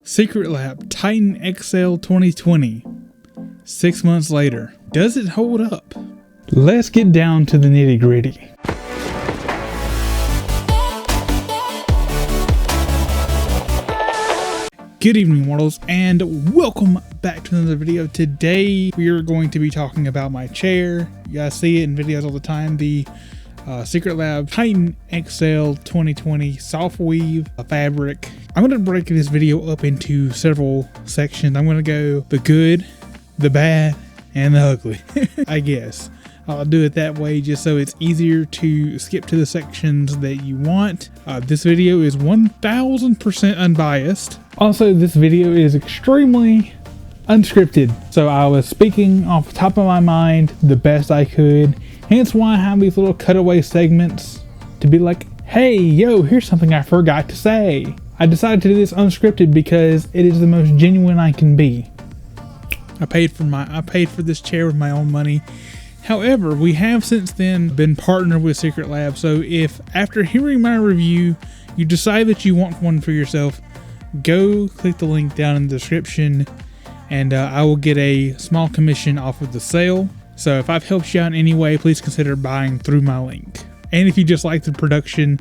Secret Lab Titan XL 2020. 6 months later. Does it hold up? Let's get down to the nitty gritty. Good evening, mortals, and welcome back to another video. Today we are going to be talking about my chair. You guys see it in videos all the time. The Secret Lab Titan XL 2020 soft weave fabric. I'm going to break this video up into several sections. I'm going to go the good, the bad, and the ugly. I guess I'll do it that way just so it's easier to skip to the sections that you want. This video is 1000% unbiased. Also, this video is extremely unscripted, so I was speaking off the top of my mind the best I could. Hence why I have these little cutaway segments to be like, hey, yo, here's something I forgot to say. I decided to do this unscripted because it is the most genuine I can be. I paid for this chair with my own money. However, we have since then been partnered with Secret Lab. So if after hearing my review, you decide that you want one for yourself, go click the link down in the description and I will get a small commission off of the sale. So if I've helped you out in any way, please consider buying through my link. And if you just like the production,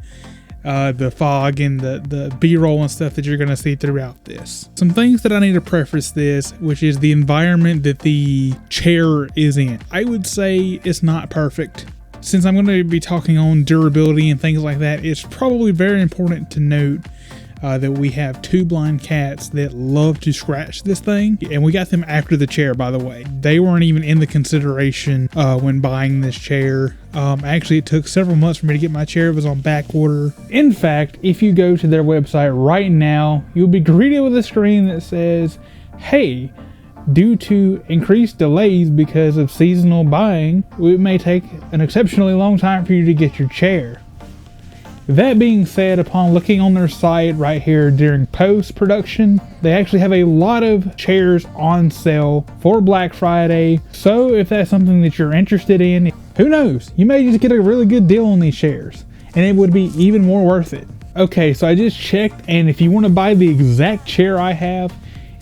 the fog and the B-roll and stuff that you're going to see throughout this. Some things that I need to preface this, which is the environment that the chair is in. I would say it's not perfect. Since I'm going to be talking on durability and things like that, it's probably very important to note that we have two blind cats that love to scratch this thing, and we got them after the chair, by the way. They weren't even in the consideration when buying this chair. Actually, it took several months for me to get my chair. It was on back order. In fact, if you go to their website right now, you'll be greeted with a screen that says, hey, due to increased delays because of seasonal buying, it may take an exceptionally long time for you to get your chair. That being said, upon looking on their site right here during post-production, they actually have a lot of chairs on sale for Black Friday. So if that's something that you're interested in, who knows? You may just get a really good deal on these chairs and it would be even more worth it. Okay, so I just checked, and if you want to buy the exact chair I have,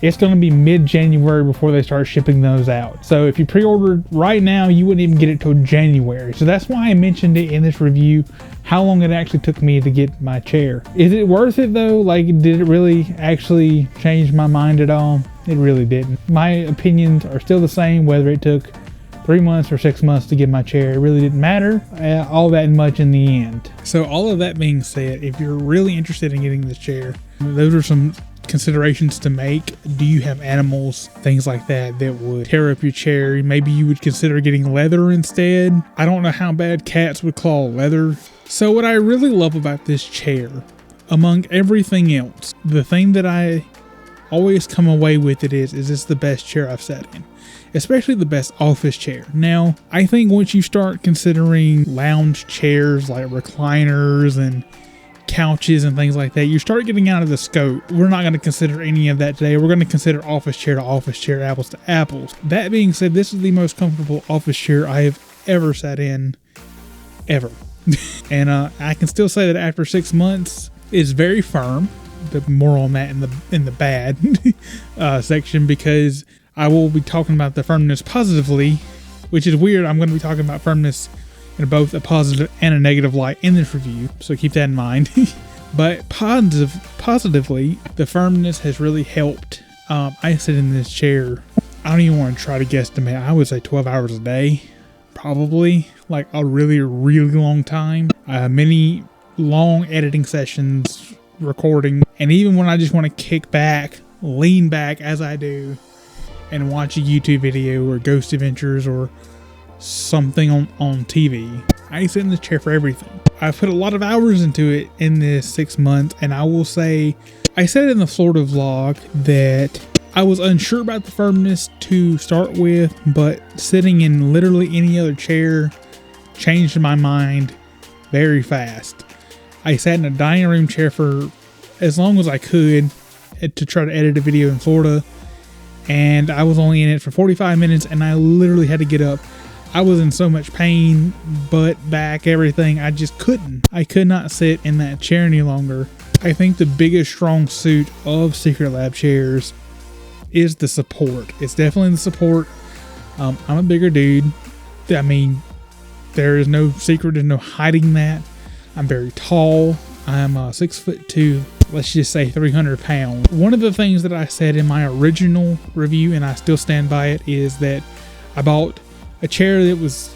it's going to be mid-January before they start shipping those out. So if you pre-ordered right now, you wouldn't even get it till January. So that's why I mentioned it in this review, how long it actually took me to get my chair. Is it worth it though? Like, did it really actually change my mind at all? It really didn't. My opinions are still the same, whether it took 3 months or 6 months to get my chair. It really didn't matter all that much in the end. So all of that being said, if you're really interested in getting this chair, those are some considerations to make. Do you have animals, things like that would tear up your chair? Maybe you would consider getting leather instead. I don't know how bad cats would claw leather. So what I really love about this chair, among everything else, the thing that I always come away with it is this the best chair I've sat in, especially the best office chair. Now, I think once you start considering lounge chairs like recliners and couches and things like that, you start getting out of the scope. We're not going to consider any of that today. We're going to consider office chair to office chair, apples to apples. That being said, this is the most comfortable office chair I have ever sat in, ever. And I can still say that after 6 months, it's very firm. But more on that in the bad section, because I will be talking about the firmness positively, which is weird. I'm going to be talking about firmness in both a positive and a negative light in this review, so keep that in mind. But positively, the firmness has really helped. I sit in this chair, I don't even want to try to guesstimate, I would say 12 hours a day, probably, like a really, really long time. Many long editing sessions, recording, and even when I just want to kick back, lean back as I do, and watch a YouTube video or Ghost Adventures or something on TV. I sit in this chair for everything. I've put a lot of hours into it in this 6 months, and I will say, I said in the Florida vlog that I was unsure about the firmness to start with, but sitting in literally any other chair changed my mind very fast. I sat in a dining room chair for as long as I could to try to edit a video in Florida, and I was only in it for 45 minutes, and I literally had to get up. I was in so much pain, butt, back, everything. I just couldn't. I could not sit in that chair any longer. I think the biggest strong suit of Secret Lab chairs is the support. It's definitely the support. I'm a bigger dude. I mean, there is no secret, there's no hiding that. I'm very tall. I'm 6'2", let's just say 300 pounds. One of the things that I said in my original review, and I still stand by it, is that I bought a chair that was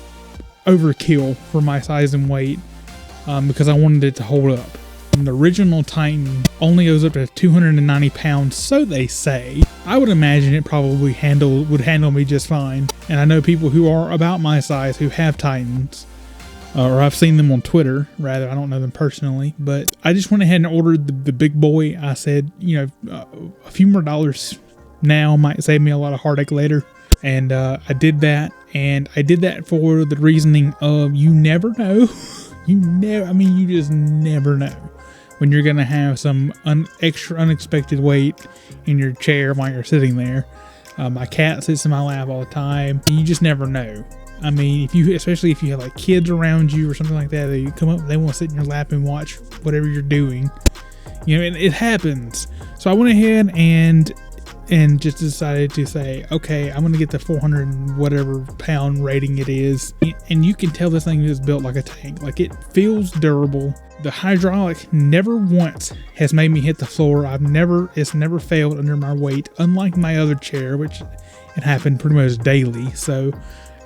overkill for my size and weight because I wanted it to hold up. And the original Titan only goes up to 290 pounds, so they say. I would imagine it probably would handle me just fine. And I know people who are about my size who have Titans. Or I've seen them on Twitter, rather. I don't know them personally. But I just went ahead and ordered the big boy. I said, you know, a few more dollars now might save me a lot of heartache later. And I did that. And I did that for the reasoning of you never know. You just never know when you're going to have some extra unexpected weight in your chair while you're sitting there. My cat sits in my lap all the time. You just never know. I mean, especially if you have like kids around you or something like that, they come up, they want to sit in your lap and watch whatever you're doing. You know, and it happens. So I went ahead and just decided to say, okay, I'm going to get the 400 and whatever pound rating it is. And you can tell this thing is built like a tank. Like, it feels durable. The hydraulic never once has made me hit the floor. It's never failed under my weight, unlike my other chair, which it happened pretty much daily. So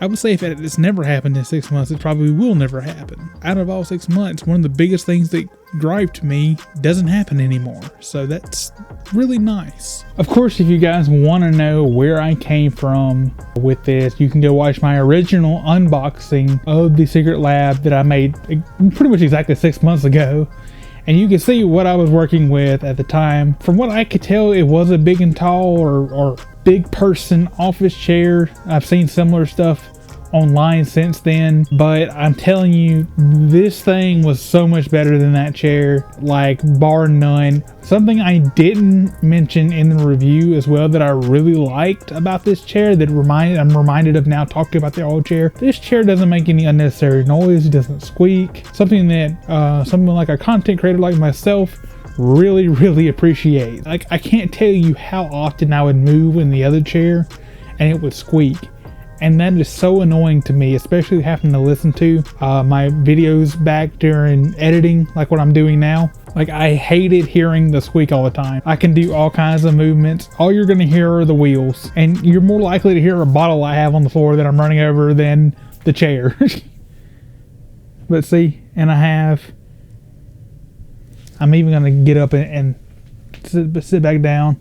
I would say if it's never happened in 6 months, it probably will never happen. Out of all 6 months, one of the biggest things that griped me doesn't happen anymore. So that's really nice. Of course, if you guys want to know where I came from with this, you can go watch my original unboxing of the Secret Lab that I made pretty much exactly 6 months ago. And you can see what I was working with at the time. From what I could tell, it was a big and tall or big person office chair. I've seen similar stuff online since then, but I'm telling you, this thing was so much better than that chair, like bar none. Something I didn't mention in the review as well that I really liked about this chair that I'm reminded of now talking about the old chair. This chair doesn't make any unnecessary noise, it doesn't squeak. Something that someone like a content creator like myself really appreciate. Like, I can't tell you how often I would move in the other chair and it would squeak. And that is so annoying to me, especially having to listen to my videos back during editing, like what I'm doing now. Like, I hated hearing the squeak all the time. I can do all kinds of movements. All you're gonna hear are the wheels. And you're more likely to hear a bottle I have on the floor that I'm running over than the chair. But see, and I'm even gonna get up and sit back down.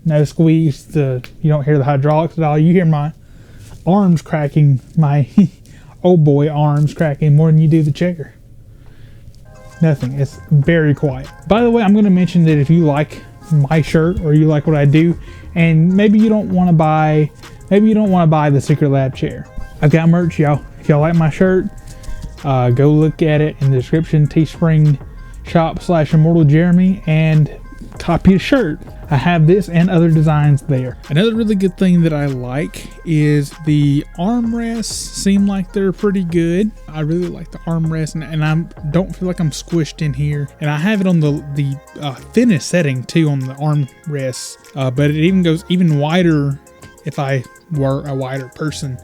No squeeze. You don't hear the hydraulics at all. You hear my arms cracking, my old boy arms cracking more than you do the chair. Nothing. It's very quiet. By the way, I'm going to mention that if you like my shirt or you like what I do, and maybe you don't want to buy the Secret Lab chair, I've got merch, y'all. If y'all like my shirt, go look at it in the description. Teespring shop/ImmortalJeremy and copy a shirt. I have this and other designs there. Another really good thing that I like is the armrests seem like they're pretty good. I really like the armrest, and I don't feel like I'm squished in here. And I have it on the thinnest setting too on the armrests, but it even goes even wider if I were a wider person.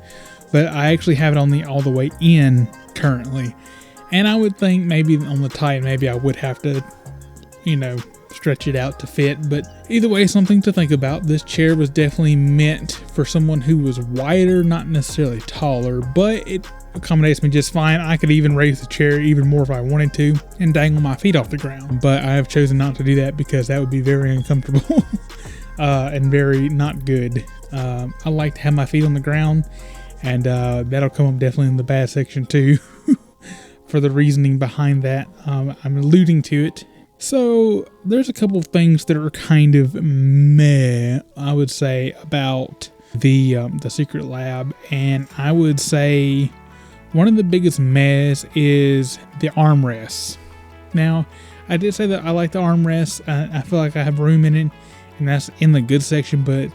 But I actually have it all the way in currently. And I would think maybe on the Titan, maybe I would have to, stretch it out to fit, but either way, something to think about. This chair was definitely meant for someone who was wider, not necessarily taller, but it accommodates me just fine. I could even raise the chair even more if I wanted to and dangle my feet off the ground, but I have chosen not to do that because that would be very uncomfortable and very not good. I like to have my feet on the ground, and that'll come up definitely in the bad section too. For the reasoning behind that, I'm alluding to it. So there's a couple of things that are kind of meh, I would say, about the Secret Lab, and I would say one of the biggest mehs is the armrests. Now, I did say that I like the armrests. I feel like I have room in it, and that's in the good section, but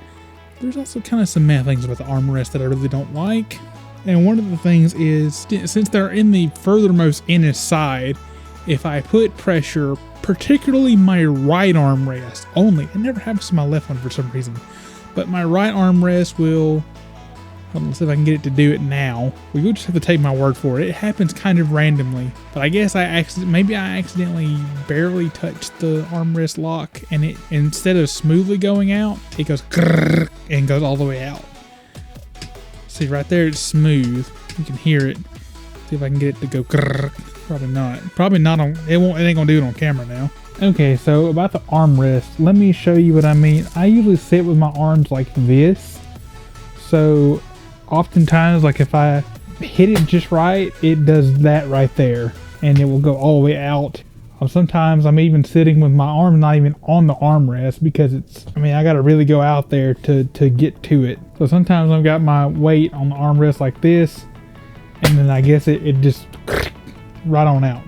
there's also kind of some meh things about the armrest that I really don't like. And one of the things is, since they're in the furthermost inner side, if I put pressure, particularly my right armrest only, it never happens to my left one for some reason, but my right armrest will, let's see if I can get it to do it now. We will just have to take my word for it. It happens kind of randomly, but I guess maybe I accidentally barely touched the armrest lock, and it, instead of smoothly going out, it goes grrr and goes all the way out. See right there, it's smooth. You can hear it. See if I can get it to go grrr. Probably not. Probably not on. It ain't gonna do it on camera now. Okay, so about the armrest, let me show you what I mean. I usually sit with my arms like this. So oftentimes, like if I hit it just right, it does that right there, and it will go all the way out. Sometimes I'm even sitting with my arm not even on the armrest because it's, I mean, I got to really go out there to get to it. So sometimes I've got my weight on the armrest like this, and then I guess it just right on out.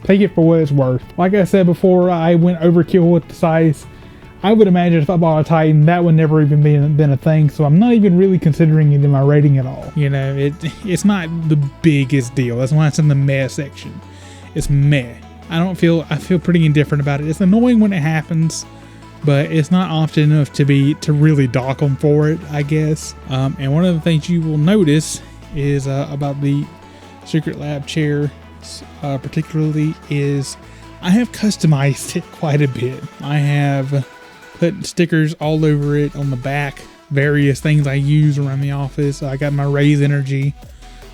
Take it for what it's worth. Like I said before, I went overkill with the size. I would imagine if I bought a Titan, that would never even been a thing, so I'm not even really considering it in my rating at all. You know, it's not the biggest deal. That's why it's in the meh section. It's meh. I feel pretty indifferent about it. It's annoying when it happens, but it's not often enough to really dock them for it, I guess. And one of the things you will notice is about the Secret Lab chair, particularly, is I have customized it quite a bit. I have put stickers all over it on the back, various things I use around the office. I got my Raise Energy.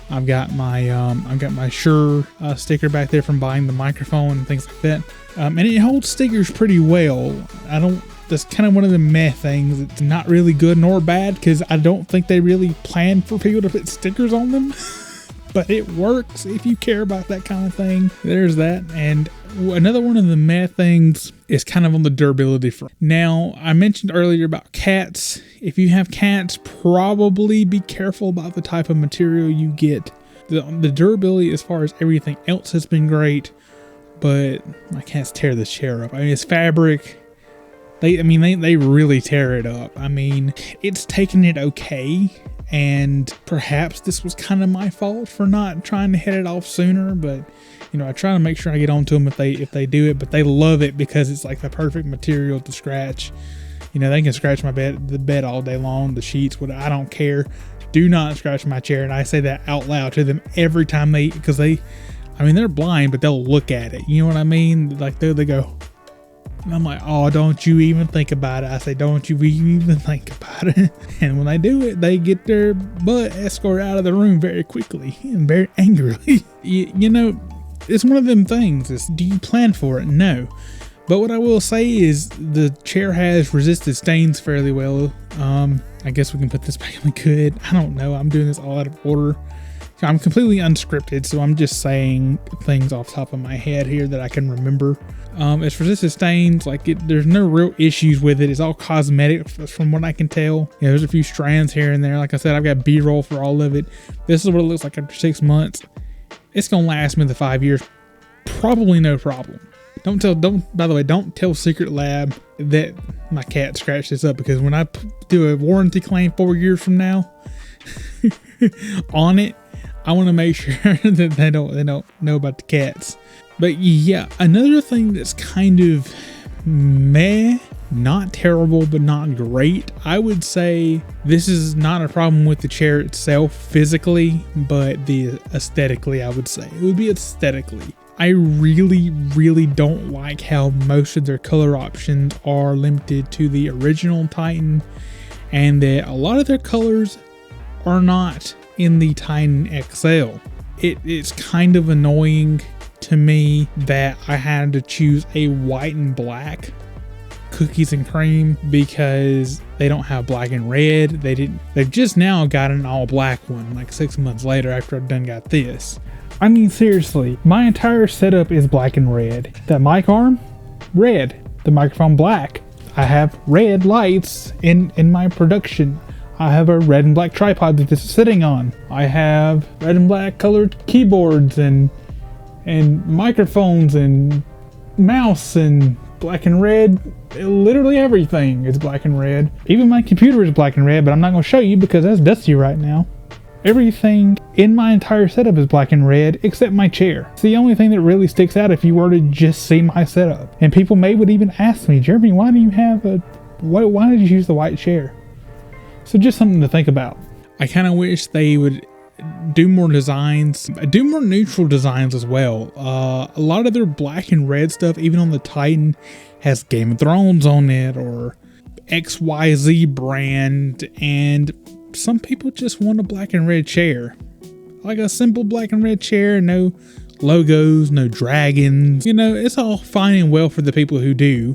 I've got my Shure sticker back there from buying the microphone and things like that. And it holds stickers pretty well. That's kind of one of the meh things. It's not really good nor bad because I don't think they really plan for people to put stickers on them. But it works if you care about that kind of thing. There's that. And another one of the meh things is kind of on the durability front. Now, I mentioned earlier about cats. If you have cats, probably be careful about the type of material you get. The durability as far as everything else has been great, but my cats tear the chair up. I mean, it's fabric. They really tear it up. I mean, it's taken it okay. And perhaps this was kind of my fault for not trying to head it off sooner, but you know, I try to make sure I get onto them if they do it, but they love it because it's like the perfect material to scratch. You know, they can scratch the bed all day long, the sheets, I don't care. Do not scratch my chair. And I say that out loud to them every time because they're blind, but they'll look at it. You know what I mean? Like they go, and I'm like, oh, don't you even think about it. I say, don't you even think about it. And when they do it, they get their butt escorted out of the room very quickly and very angrily. You know, it's one of them things. Do you plan for it? No. But what I will say is the chair has resisted stains fairly well. I guess we can put this back on the good. I don't know. I'm doing this all out of order. I'm completely unscripted, so I'm just saying things off the top of my head here that I can remember. It's resisted stains. There's no real issues with it. It's all cosmetic from what I can tell. Yeah, there's a few strands here and there. Like I said, I've got B-roll for all of it. This is what it looks like after 6 months. It's gonna last me the 5 years, probably no problem. By the way, don't tell Secret Lab that my cat scratched this up, because when I do a warranty claim 4 years from now on it, I want to make sure that they don't know about the cats. But yeah, another thing that's kind of meh, not terrible, but not great. I would say this is not a problem with the chair itself physically, but the aesthetically, I would say. It would be aesthetically. I really, really don't like how most of their color options are limited to the original Titan, and that a lot of their colors are not in the Titan XL. It's kind of annoying to me that I had to choose a white and black cookies and cream because they don't have black and red. They've just now got an all black one, like 6 months later after I've done got this. I mean, seriously, my entire setup is black and red. That mic arm, red. The microphone, black. I have red lights in my production. I have a red and black tripod that this is sitting on. I have red and black colored keyboards and microphones and mouse and black and red. Literally everything is black and red. Even my computer is black and red, but I'm not going to show you because that's dusty right now. Everything in my entire setup is black and red except my chair. It's the only thing that really sticks out if you were to just see my setup. And people would even ask me, Jeremy, why do you have why did you use the white chair? So just something to think about. I kind of wish they would do more designs, do more neutral designs as well. A lot of their black and red stuff, even on the Titan, has Game of Thrones on it or XYZ brand, and some people just want a black and red chair. Like a simple black and red chair, no logos, no dragons. You know, it's all fine and well for the people who do.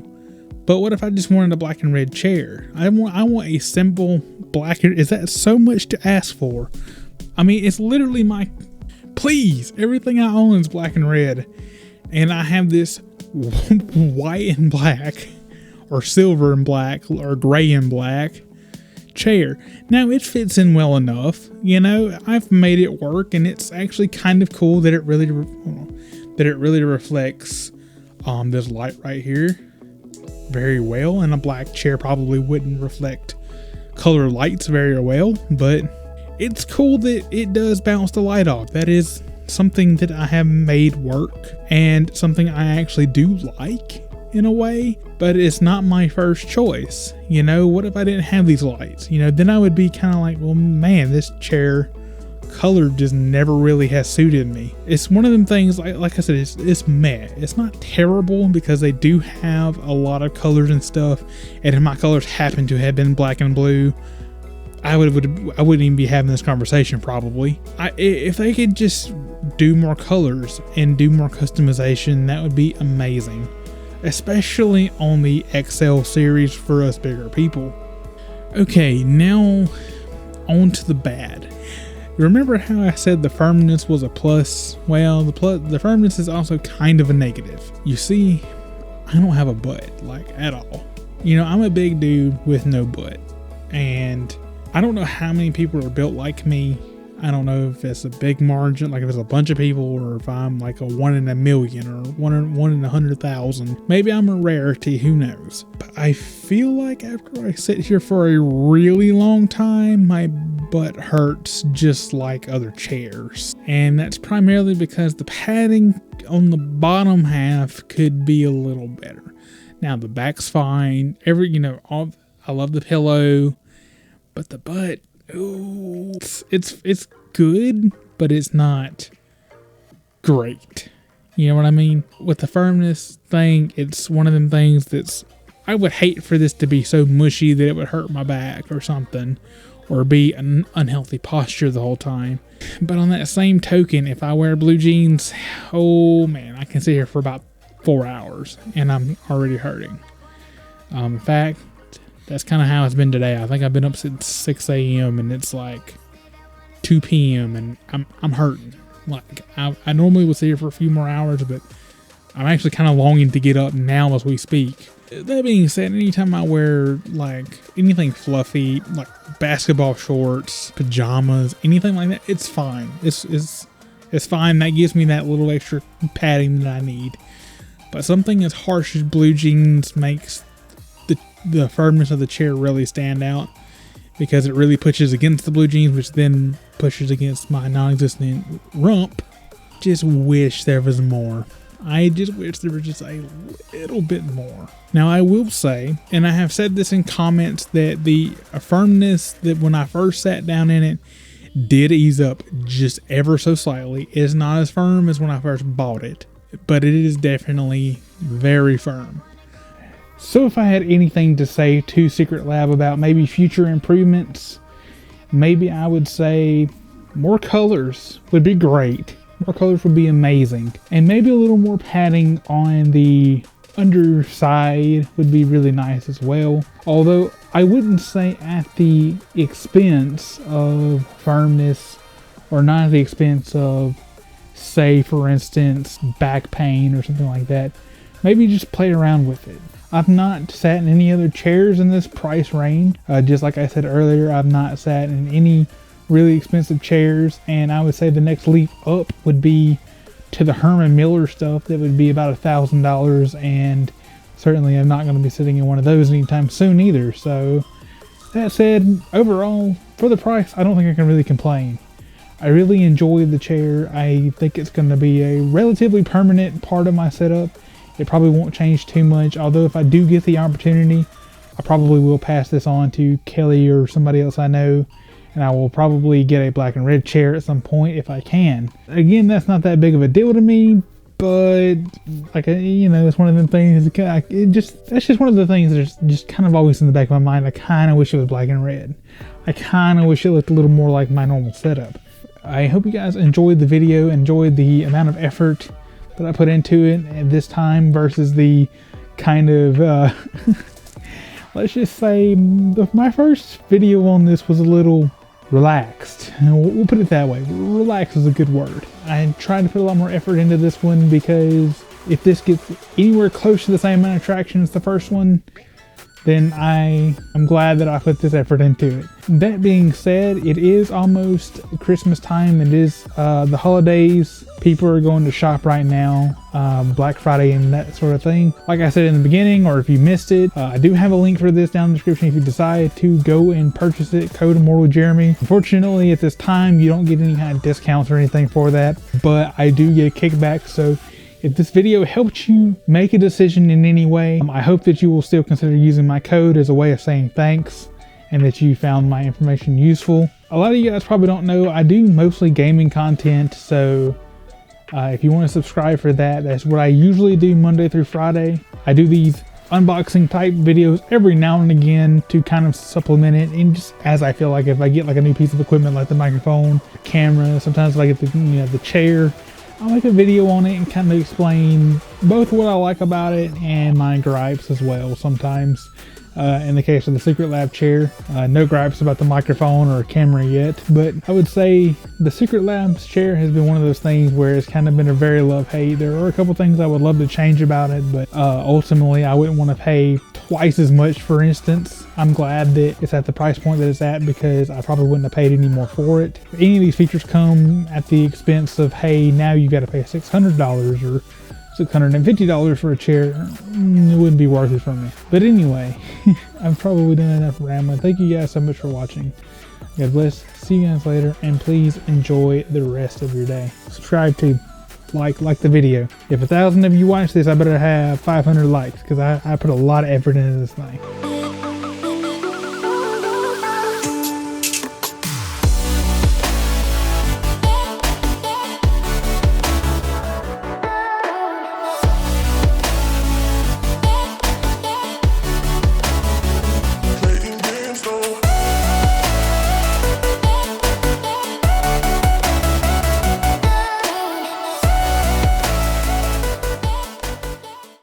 But what if I just wanted a black and red chair? I want a simple black. Is that so much to ask for? I mean, it's literally please, everything I own is black and red. And I have this white and black, or silver and black, or gray and black chair. Now it fits in well enough, you know, I've made it work, and it's actually kind of cool that it really reflects this light right here very well, and a black chair probably wouldn't reflect color lights very well, but it's cool that it does bounce the light off. That is something that I have made work, and something I actually do like in a way, but it's not my first choice. You know, what if I didn't have these lights? You know, then I would be kind of like, well, man, this chair color just never really has suited me. It's one of them things, like I said, it's meh. It's not terrible because they do have a lot of colors and stuff, and if my colors happen to have been black and blue, I wouldn't even be having this conversation probably. If they could just do more colors and do more customization, that would be amazing, especially on the XL series for us bigger people. Okay, now on to the bad. Remember how I said the firmness was a plus? Well, the firmness is also kind of a negative. You see, I don't have a butt, like, at all. You know, I'm a big dude with no butt, and I don't know how many people are built like me. I don't know if it's a big margin, like if it's a bunch of people, or if I'm like a 1 in a million or one in 100,000. Maybe I'm a rarity, who knows? But I feel like after I sit here for a really long time, my butt hurts just like other chairs. And that's primarily because the padding on the bottom half could be a little better. Now the back's fine. I love the pillow, but the butt, ooh, it's good, but it's not great. You know what I mean? With the firmness thing, it's one of them things I would hate for this to be so mushy that it would hurt my back or something, or be an unhealthy posture the whole time. But on that same token, if I wear blue jeans, oh man, I can sit here for about 4 hours and I'm already hurting. In fact, that's kind of how it's been today. I think I've been up since 6 a.m. and it's like 2 p.m. and I'm hurting. Like I normally would sit here for a few more hours, but I'm actually kind of longing to get up now as we speak. That being said, anytime I wear like anything fluffy, like basketball shorts, pajamas, anything like that, it's fine. It's fine. That gives me that little extra padding that I need. But something as harsh as blue jeans makes the firmness of the chair really stand out, because it really pushes against the blue jeans, which then pushes against my non-existent rump. Just wish there was more. I just wish there was just a little bit more. Now I will say, and I have said this in comments, that the firmness that when I first sat down in it did ease up just ever so slightly. It's not as firm as when I first bought it, but it is definitely very firm. So if I had anything to say to Secret Lab about maybe future improvements, maybe I would say more colors would be great. More colors would be amazing. And maybe a little more padding on the underside would be really nice as well. Although I wouldn't say at the expense of firmness, or not at the expense of, say for instance, back pain or something like that. Maybe just play around with it. I've not sat in any other chairs in this price range. Just like I said earlier, I've not sat in any really expensive chairs, and I would say the next leap up would be to the Herman Miller stuff. That would be about $1,000, and certainly I'm not going to be sitting in one of those anytime soon either. So that said, overall, for the price, I don't think I can really complain. I really enjoy the chair. I think it's going to be a relatively permanent part of my setup. It probably won't change too much, although if I do get the opportunity, I probably will pass this on to Kelly or somebody else I know, and I will probably get a black and red chair at some point if I can. Again, that's not that big of a deal to me, but like, you know, it's one of them things. That's just one of the things that's just kind of always in the back of my mind. I kind of wish it was black and red. I kind of wish it looked a little more like my normal setup. I hope you guys enjoyed the video, enjoyed the amount of effort that I put into it at this time versus the kind of, let's just say my first video on this was a little relaxed. We'll put it that way. Relax is a good word. I tried to put a lot more effort into this one because if this gets anywhere close to the same amount of traction as the first one, then I'm glad that I put this effort into it. That being said, it is almost Christmas time. It is the holidays. People are going to shop right now, Black Friday and that sort of thing. Like I said in the beginning, or if you missed it, I do have a link for this down in the description if you decide to go and purchase it. Code ImmortalJeremy. Unfortunately, at this time, you don't get any kind of discounts or anything for that, but I do get a kickback. So if this video helped you make a decision in any way, I hope that you will still consider using my code as a way of saying thanks and that you found my information useful. A lot of you guys probably don't know, I do mostly gaming content, so if you want to subscribe for that, that's what I usually do Monday through Friday. I do these unboxing type videos every now and again to kind of supplement it, and just as I feel like, if I get like a new piece of equipment like the microphone, camera, sometimes if I get the chair, I'll make a video on it and kind of explain both what I like about it and my gripes as well sometimes. In the case of the Secret Lab chair, no gripes about the microphone or camera yet, but I would say the Secret Labs chair has been one of those things where it's kind of been a very love-hate. There are a couple things I would love to change about it, but ultimately I wouldn't want to pay twice as much. For instance, I'm glad that it's at the price point that it's at because I probably wouldn't have paid any more for it. If any of these features come at the expense of, hey, now you got to pay $600 or $650 for a chair, it wouldn't be worth it for me. But anyway, I've probably done enough rambling. Thank you guys so much for watching. God bless. See you guys later, and please enjoy the rest of your day. Subscribe to like the video. If 1,000 of you watch this, I better have 500 likes because I put a lot of effort into this thing.